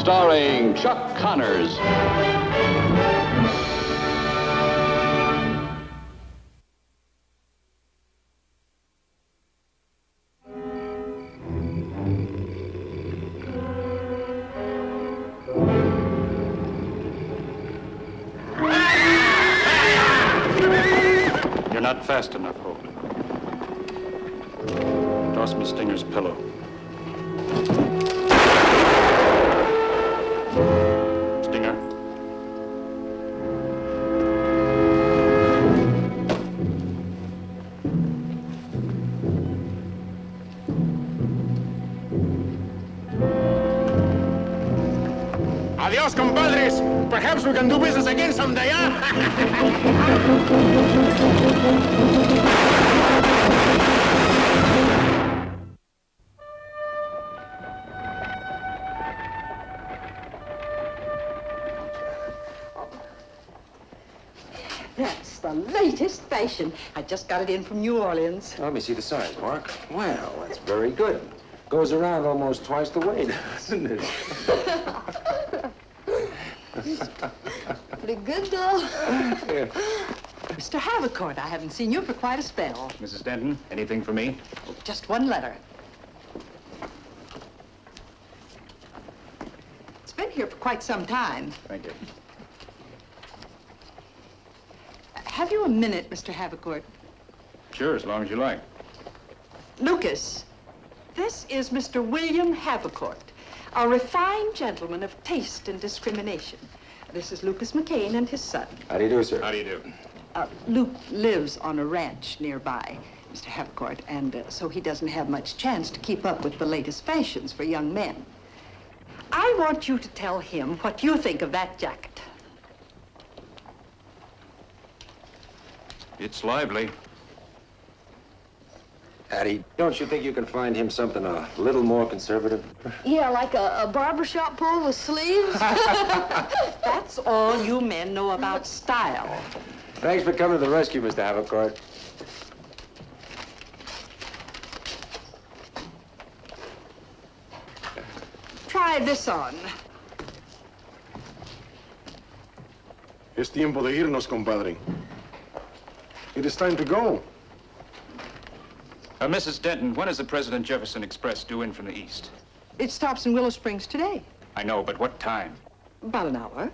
starring Chuck Connors. You're not fast enough, Hope. Toss me Stinger's pillow. Stinger. Adios, compadres. Perhaps we can do business again someday, huh? That's the latest fashion. I just got it in from New Orleans. Let me see the size, Mark. Well, that's very good. Goes around almost twice the weight, doesn't it? Pretty good, though. Yeah. Mr. Havercourt, I haven't seen you for quite a spell. Mrs. Denton, anything for me? Oh, just one letter. It's been here for quite some time. Thank you. Have you a minute, Mr. Havercourt? Sure, as long as you like. Lucas, this is Mr. William Havercourt, a refined gentleman of taste and discrimination. This is Lucas McCain and his son. How do you do, sir? How do you do? Luke lives on a ranch nearby, Mr. Havercourt, and so he doesn't have much chance to keep up with the latest fashions for young men. I want you to tell him what you think of that jacket. It's lively. Hattie, don't you think you can find him something a little more conservative? Yeah, like a barbershop pole with sleeves. That's all you men know about style. Thanks for coming to the rescue, Mr. Havercourt. Try this on. Es tiempo de irnos, compadre. It is time to go. Mrs. Denton, when is the President Jefferson Express due in from the east? It stops in Willow Springs today. I know, but what time? About an hour.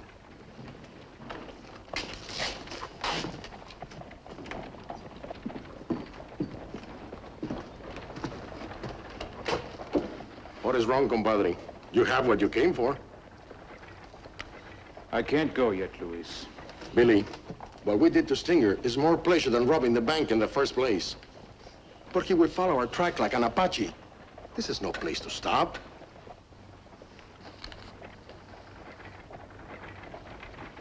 What is wrong, compadre? You have what you came for. I can't go yet, Luis. Billy, what we did to Stinger is more pleasure than robbing the bank in the first place. But he will follow our track like an Apache. This is no place to stop.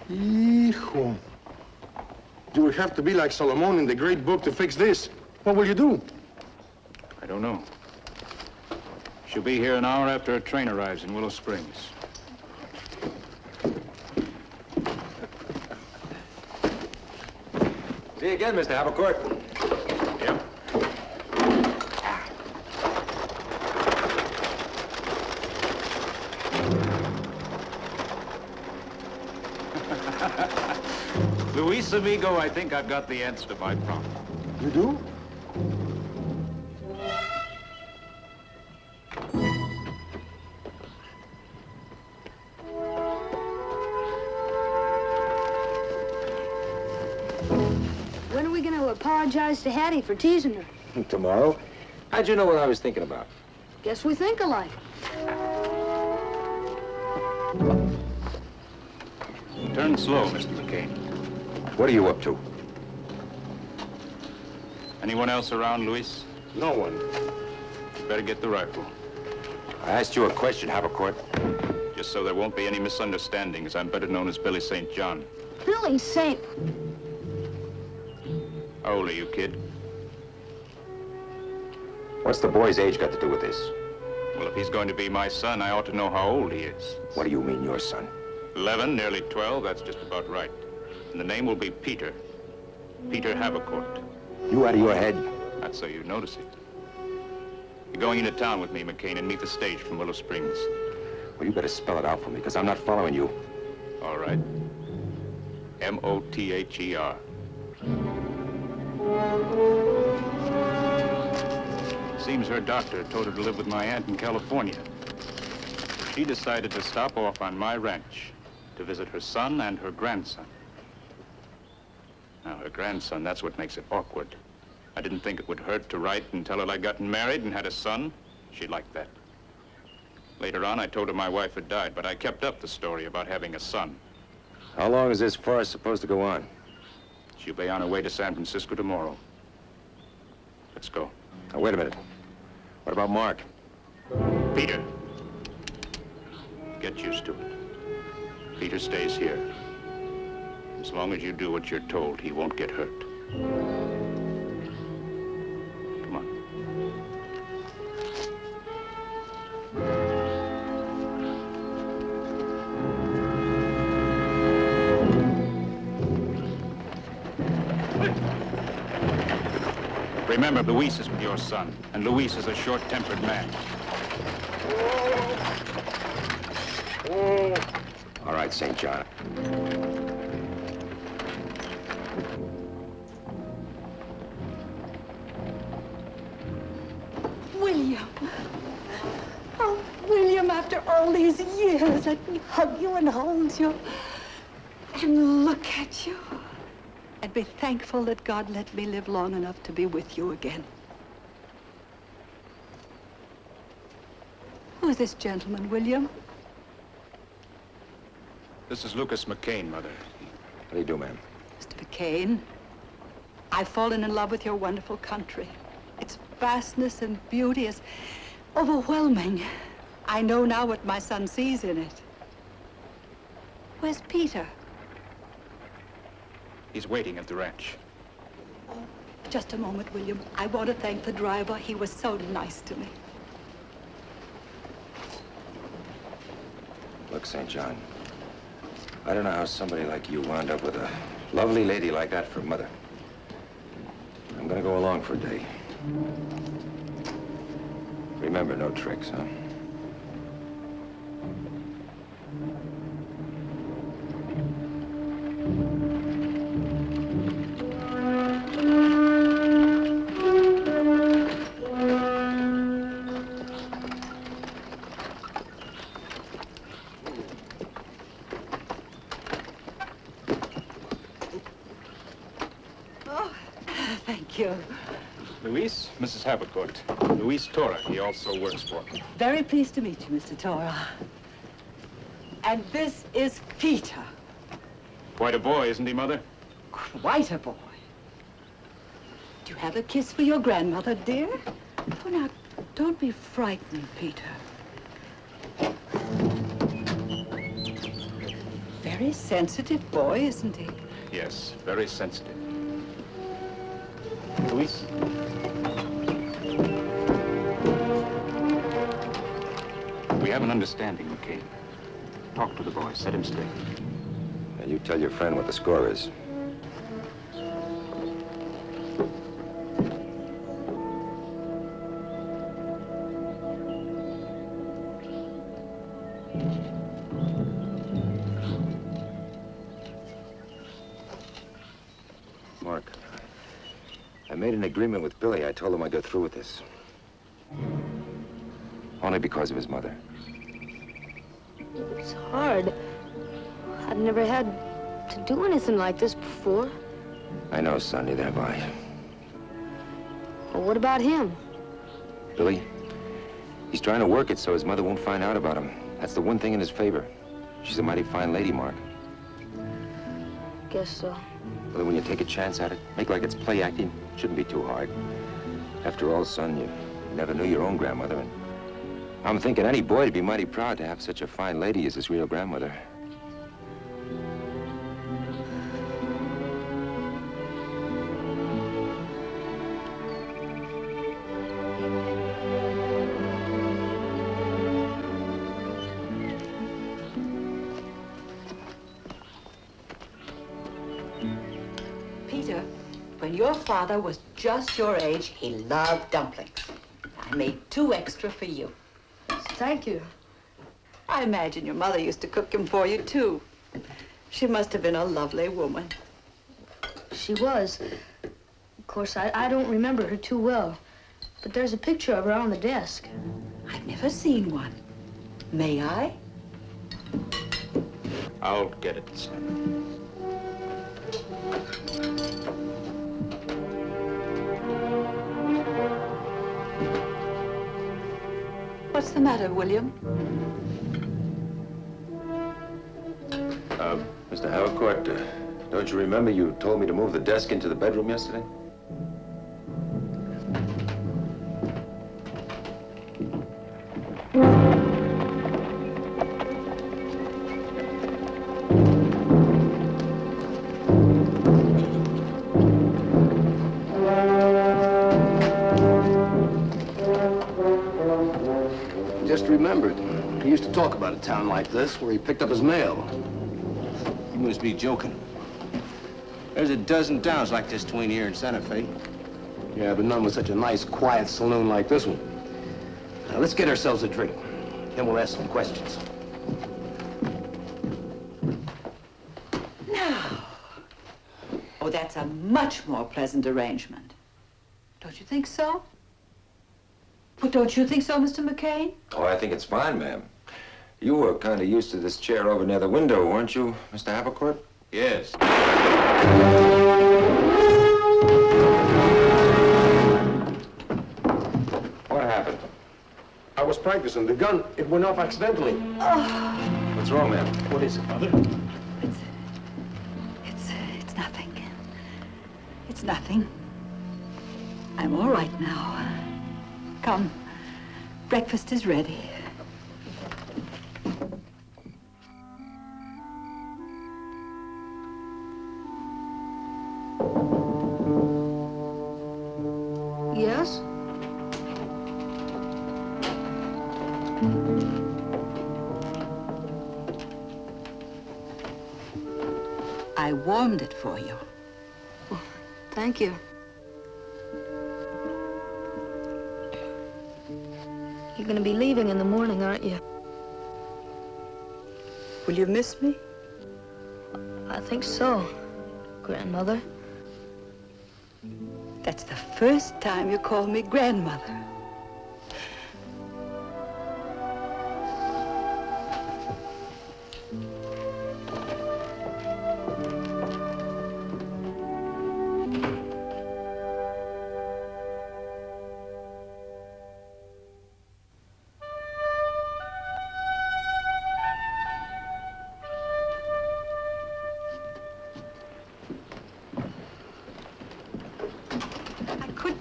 Hijo. You will have to be like Solomon in the great book to fix this. What will you do? I don't know. She'll be here an hour after a train arrives in Willow Springs. See you again, Mr. Havercourt. Yep. Luis, amigo, I think I've got the answer to my problem. You do? When are we going to apologize to Hattie for teasing her? Tomorrow? How'd you know what I was thinking about? Guess we think alike. Turn slow, Mr. McCain. What are you up to? Anyone else around, Luis? No one. You better get the rifle. I asked you a question, Havercourt. Just so there won't be any misunderstandings, I'm better known as Billy St. John. Billy St. How old are you, kid? What's the boy's age got to do with this? Well, if he's going to be my son, I ought to know how old he is. What do you mean, your son? 11, nearly 12, that's just about right. And the name will be Peter. Peter Havercourt. You out of your head? That's so you notice it. You're going into town with me, McCain, and meet the stage from Willow Springs. Well, you better spell it out for me, because I'm not following you. All right. M-O-T-H-E-R. Seems her doctor told her to live with my aunt in California. She decided to stop off on my ranch to visit her son and her grandson. Now, her grandson, that's what makes it awkward. I didn't think it would hurt to write and tell her I'd gotten married and had a son. She liked that. Later on, I told her my wife had died, but I kept up the story about having a son. How long is this farce supposed to go on? She'll be on her way to San Francisco tomorrow. Let's go. Now, wait a minute. What about Mark? Peter. Get used to it. Peter stays here. As long as you do what you're told, he won't get hurt. Come on. Remember, Luis is with your son, and Luis is a short-tempered man. All right, St. John. William. Oh, William, after all these years, let me hug you and hold you and look at you and be thankful that God let me live long enough to be with you again. Who is this gentleman, William? This is Lucas McCain, Mother. How do you do, ma'am? Mr. McCain, I've fallen in love with your wonderful country. Its vastness and beauty is overwhelming. I know now what my son sees in it. Where's Peter? He's waiting at the ranch. Oh, just a moment, William. I want to thank the driver. He was so nice to me. Look, St. John, I don't know how somebody like you wound up with a lovely lady like that for mother. I'm gonna go along for a day. Remember, no tricks, huh? Oh, thank you. Luis, Mrs. Havercourt. Luis Tora, he also works for me. Very pleased to meet you, Mr. Tora. And this is Peter. Quite a boy, isn't he, Mother? Quite a boy. Do you have a kiss for your grandmother, dear? Oh, now, don't be frightened, Peter. Very sensitive boy, isn't he? Yes, very sensitive. Luis? We have an understanding, McCain. Talk to the boy, set him straight. And you tell your friend what the score is. Mark, I made an agreement with Billy. I told him I'd go through with this. Only because of his mother. It's hard. I've never had to do anything like this before. I know, son, neither have I. Well, what about him? Billy, he's trying to work it so his mother won't find out about him. That's the one thing in his favor. She's a mighty fine lady, Mark. Guess so. Well, when you take a chance at it, make like it's play acting. Shouldn't be too hard. After all, son, you never knew your own grandmother. And I'm thinking any boy would be mighty proud to have such a fine lady as his real grandmother. Peter, when your father was just your age, he loved dumplings. I made 2 extra for you. Thank you. I imagine your mother used to cook him for you, too. She must have been a lovely woman. She was. Of course, I don't remember her too well. But there's a picture of her on the desk. I've never seen one. May I? I'll get it, son. What's the matter, William? Mr. Havercourt, don't you remember you told me to move the desk into the bedroom yesterday? Just remembered. He used to talk about a town like this where he picked up his mail. You must be joking. There's a dozen towns like this between here and Santa Fe. Yeah, but none with such a nice, quiet saloon like this one. Now, let's get ourselves a drink. Then we'll ask some questions. Now. Oh, that's a much more pleasant arrangement. Don't you think so? Well, don't you think so, Mr. McCain? Oh, I think it's fine, ma'am. You were kind of used to this chair over near the window, weren't you, Mr. Havercourt? Yes. What happened? I was practicing. The gun, it went off accidentally. What's wrong, ma'am? What is it, Mother? It's nothing. It's nothing. I'm all right now. Come, breakfast is ready. Yes? I warmed it for you. Thank you. You're gonna be leaving in the morning, aren't you? Will you miss me? I think so, Grandmother. That's the first time you call me grandmother.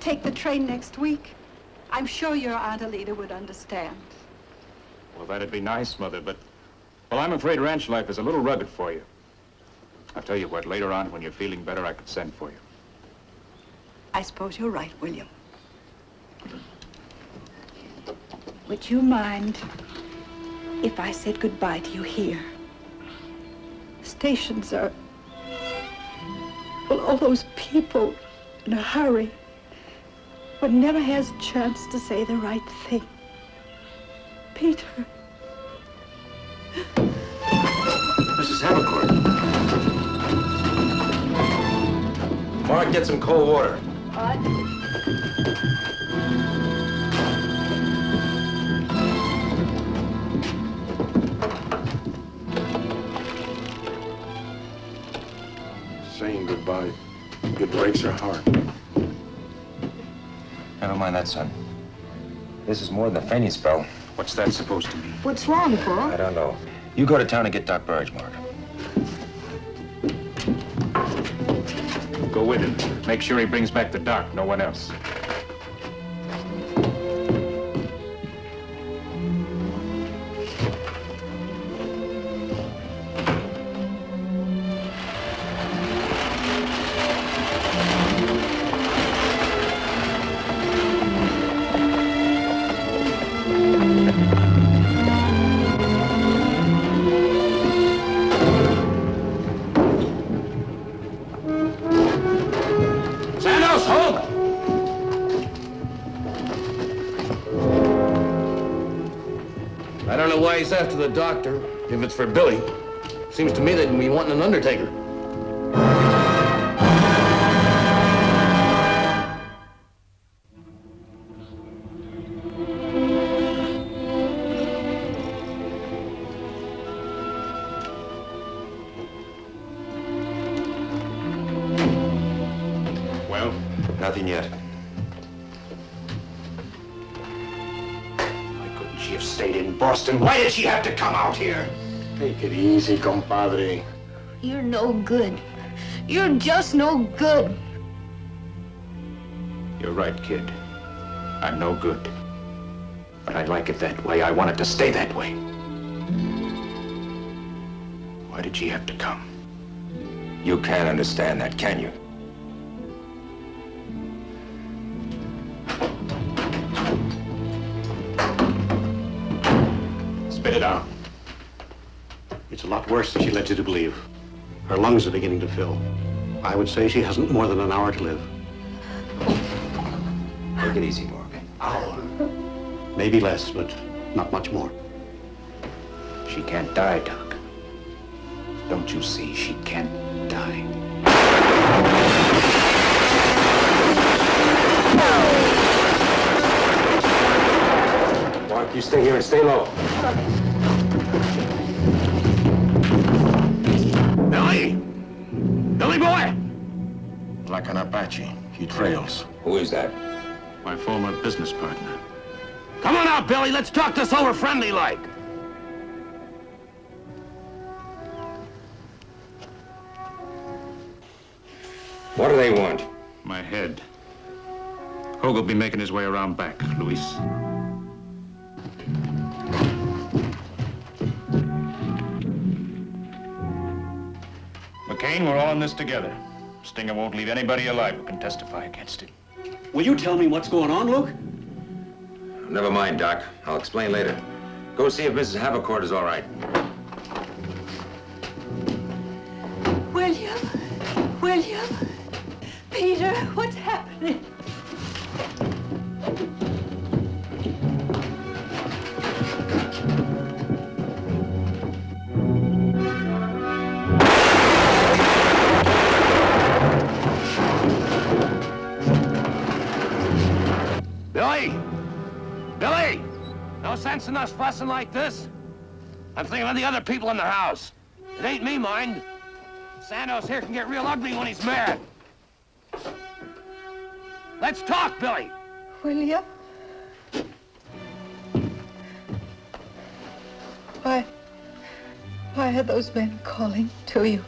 Take the train next week. I'm sure your Aunt Alida would understand. Well, that'd be nice, Mother, but... Well, I'm afraid ranch life is a little rugged for you. I'll tell you what, later on, when you're feeling better, I could send for you. I suppose you're right, William. Would you mind if I said goodbye to you here? Stations are... Well, all those people in a hurry. One never has a chance to say the right thing. Peter. Mrs. Havercourt. Mark, get some cold water. All right. Saying goodbye. Good breaks her heart. Never mind that, son. This is more than a fainting spell. What's that supposed to mean? What's wrong, Pa? I don't know. You go to town and get Doc Burge, Mark. Go with him. Make sure he brings back the doc, no one else. I don't know why he's after the doctor, if it's for Billy. Seems to me they'd be wanting an undertaker. Well? Nothing yet. Why couldn't she have stayed in Boston? Why did she have to come out here? Take it easy, compadre. You're no good. You're just no good. You're right, kid. I'm no good. But I like it that way. I want it to stay that way. Why did she have to come? You can't understand that, can you? Spit it out. It's a lot worse than she led you to believe. Her lungs are beginning to fill. I would say she hasn't more than an hour to live. Take it easy, Morgan. Hour. Maybe less, but not much more. She can't die, Doc. Don't you see? She can't die. Mark, you stay here and stay low. Billy! Billy boy! Like an Apache. He trails. Who is that? My former business partner. Come on out, Billy. Let's talk this over friendly-like. What do they want? My head. Hogue will be making his way around back, Luis. McCain, we're all in this together. Stinger won't leave anybody alive who can testify against him. Will you tell me what's going on, Luke? Never mind, Doc. I'll explain later. Go see if Mrs. Havercourt is all right. William? William? Peter, what's happening? Billy! Billy! No sense in us fussing like this. I'm thinking of the other people in the house. It ain't me, mind. Santos here can get real ugly when he's mad. Let's talk, Billy. William? Why are those men calling to you?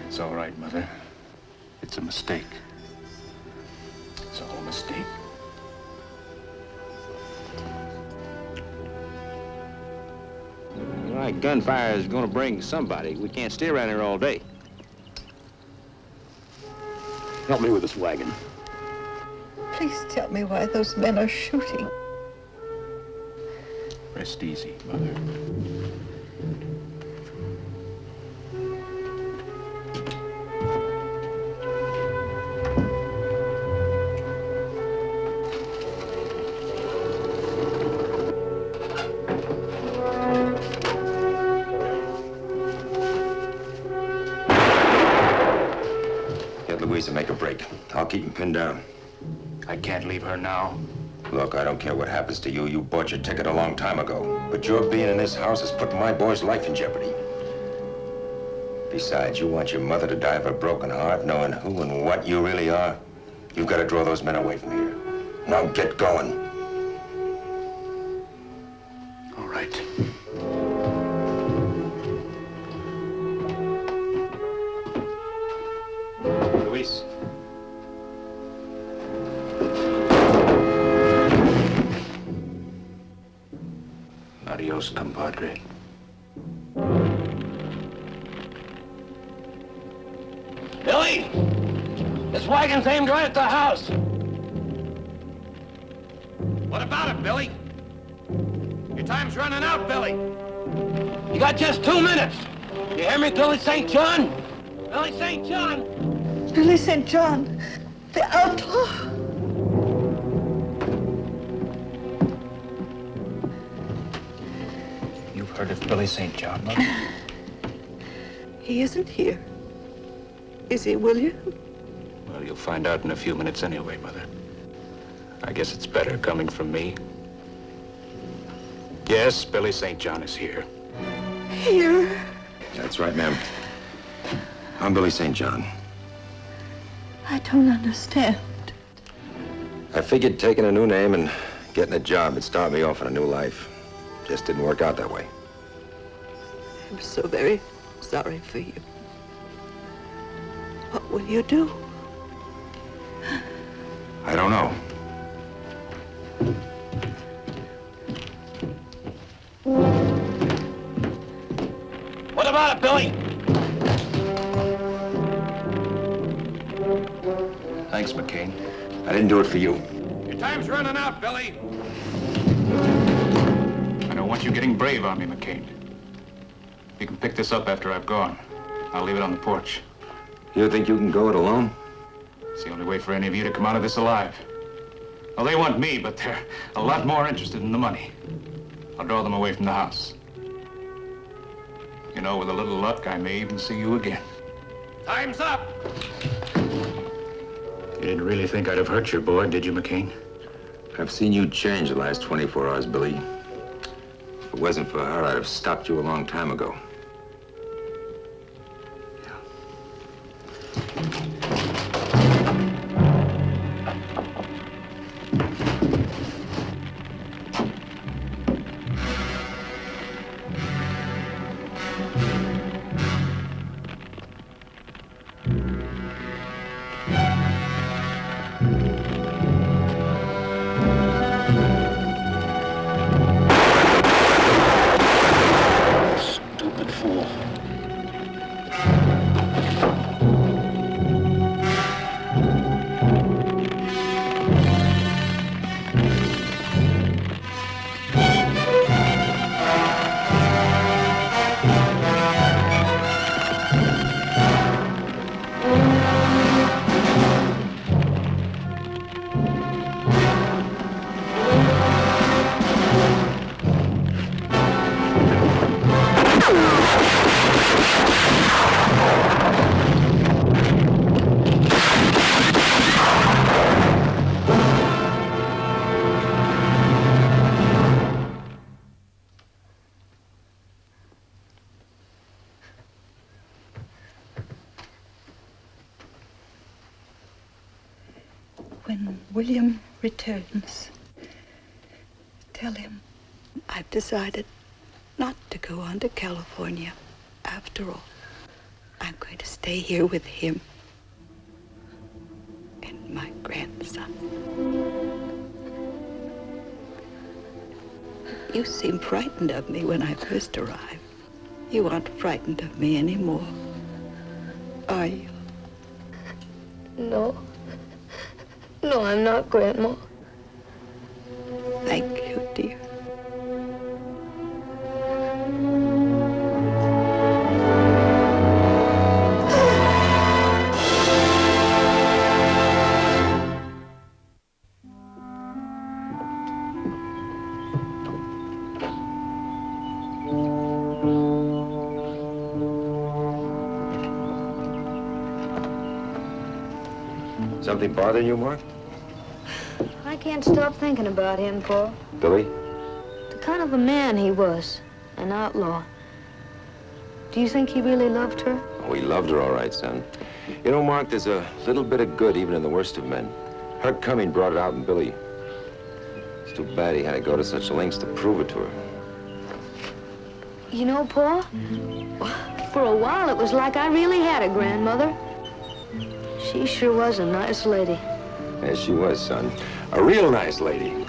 It's all right, Mother. It's a mistake. It's all a mistake. All right, gunfire is going to bring somebody. We can't stay around here all day. Help me with this wagon. Please tell me why those men are shooting. Rest easy, Mother. Get Louise to make a break. I'll keep him pinned down. I can't leave her now. Look, I don't care what happens to you. You bought your ticket a long time ago. But your being in this house has put my boy's life in jeopardy. Besides, you want your mother to die of a broken heart, knowing who and what you really are? You've got to draw those men away from here. Now get going. All right. Luis. Adios, compadre. Billy! This wagon's aimed right at the house. What about it, Billy? Your time's running out, Billy. You got just 2 minutes. You hear me, Billy St. John? Billy St. John? Billy St. John, the outlaw. Heard of Billy St. John, Mother? He isn't here. Is he, William? Well, you'll find out in a few minutes anyway, Mother. I guess it's better coming from me. Yes, Billy St. John is here. Here? That's right, ma'am. I'm Billy St. John. I don't understand. I figured taking a new name and getting a job would start me off in a new life. Just didn't work out that way. I'm so very sorry for you. What will you do? I don't know. What about it, Billy? Thanks, McCain. I didn't do it for you. Your time's running out, Billy. I don't want you getting brave on me, McCain. You can pick this up after I've gone. I'll leave it on the porch. You think you can go it alone? It's the only way for any of you to come out of this alive. Well, they want me, but they're a lot more interested in the money. I'll draw them away from the house. You know, with a little luck, I may even see you again. Time's up. You didn't really think I'd have hurt your boy, did you, McCain? I've seen you change the last 24 hours, Billy. If it wasn't for her, I'd have stopped you a long time ago. Stupid fool. When William returns, tell him I've decided not to go on to California after all. I'm going to stay here with him and my grandson. You seemed frightened of me when I first arrived. You aren't frightened of me anymore, are you? No. No, I'm not, Grandma. Thank you, dear. Something bothering you, Mark? I can't stop thinking about him, Paul. Billy? The kind of a man he was, an outlaw. Do you think he really loved her? Oh, he loved her all right, son. You know, Mark, there's a little bit of good even in the worst of men. Her coming brought it out in Billy. It's too bad he had to go to such lengths to prove it to her. You know, Paul, for a while it was like I really had a grandmother. She sure was a nice lady. Yes, she was, son. A real nice lady.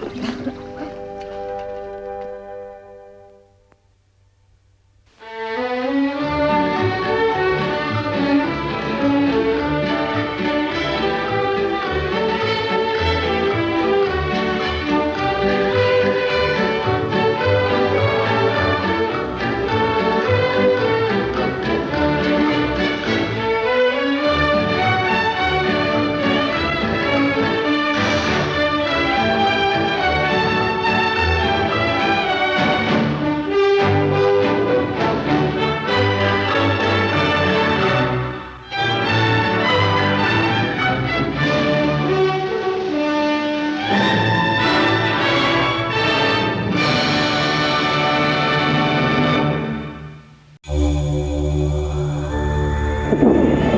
Thank you.